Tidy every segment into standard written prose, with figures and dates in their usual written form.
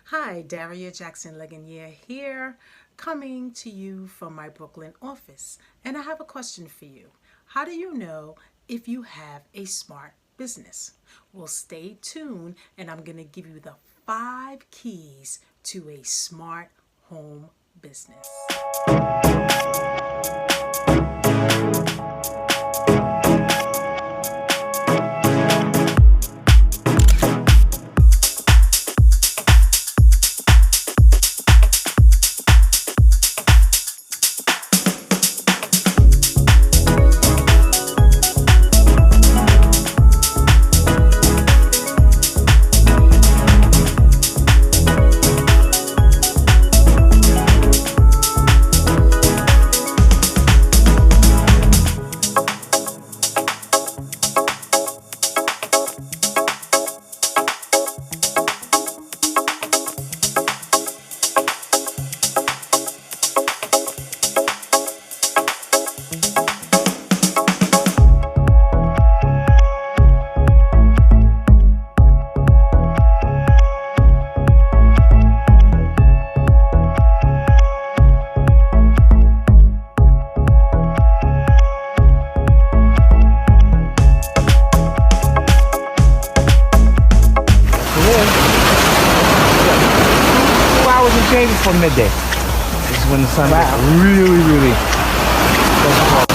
Hi, Daria Jackson Legonier here, coming to you from my Brooklyn office. And I have a question for you. How do you know if you have a smart business? Well, stay tuned, and I'm going to give you the 5 keys to a smart home business. Hours and change before midday. This is when the sun gets really doesn't fall.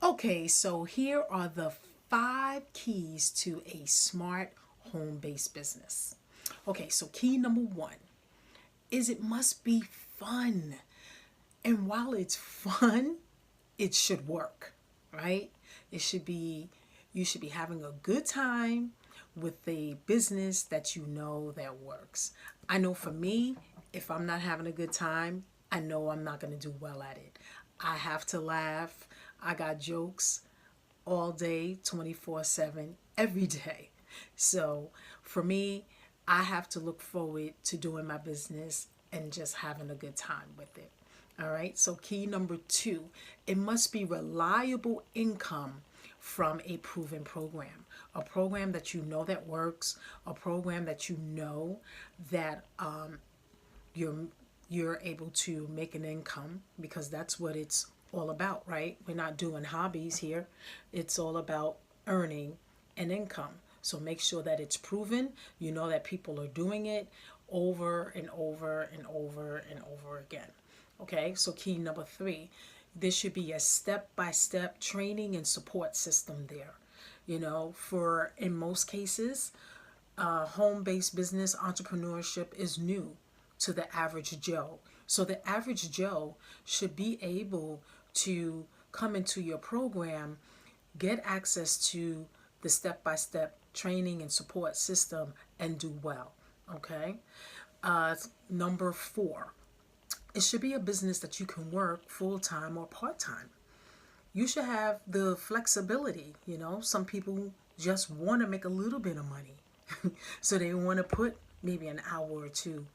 Okay, so here are the 5 keys to a smart home based business. Okay, so key number 1 is it must be fun. And while it's fun, it should work, right? It should be, you should be having a good time with a business that you know that works. I know for me, if I'm not having a good time, I know I'm not going to do well at it. I have to laugh. I got jokes all day, 24/7, every day. So for me, I have to look forward to doing my business and just having a good time with it. All right. So key number 2, it must be reliable income from a proven program, a program that you know that works, a program that you know that you're you're able to make an income, because that's what it's all about, right? We're not doing hobbies here. It's all about earning an income. So make sure that it's proven. You know that people are doing it over and over and over and over again. Okay, so key number 3, there should be a step-by-step training and support system there. For in most cases, home-based business entrepreneurship is new to the average Joe. So the average Joe should be able to come into your program, get access to the step-by-step training and support system, and do well. Okay. Number 4, it should be a business that you can work full-time or part-time. You should have the flexibility. Some people just want to make a little bit of money. So they want to put maybe an hour or two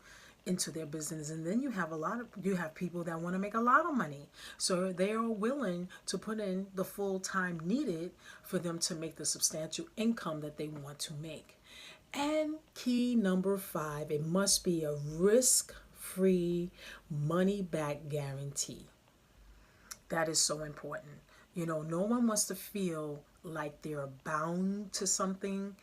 into their business, and then you have people that want to make a lot of money, so they are willing to put in the full time needed for them to make the substantial income that they want to make. And key number 5, it must be a risk free money back guarantee. That is so important. No one wants to feel like they're bound to something,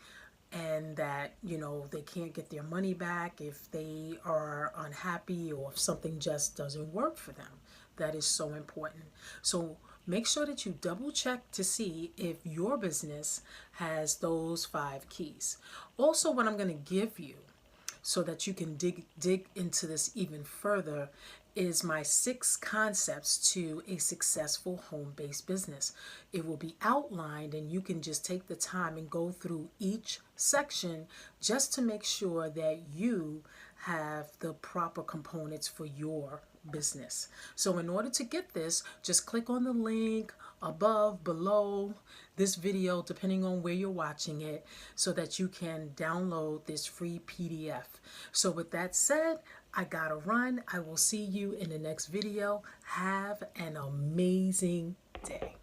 and that they can't get their money back if they are unhappy or if something just doesn't work for them. That is so important. So make sure that you double check to see if your business has those 5 keys. Also, what I'm going to give you so that you can dig into this even further is my 6 concepts to a successful home-based business. It will be outlined, and you can just take the time and go through each section just to make sure that you have the proper components for your business. So in order to get this, just click on the link above, below this video, depending on where you're watching it, so that you can download this free PDF. So with that said, I gotta run. I will see you in the next video. Have an amazing day.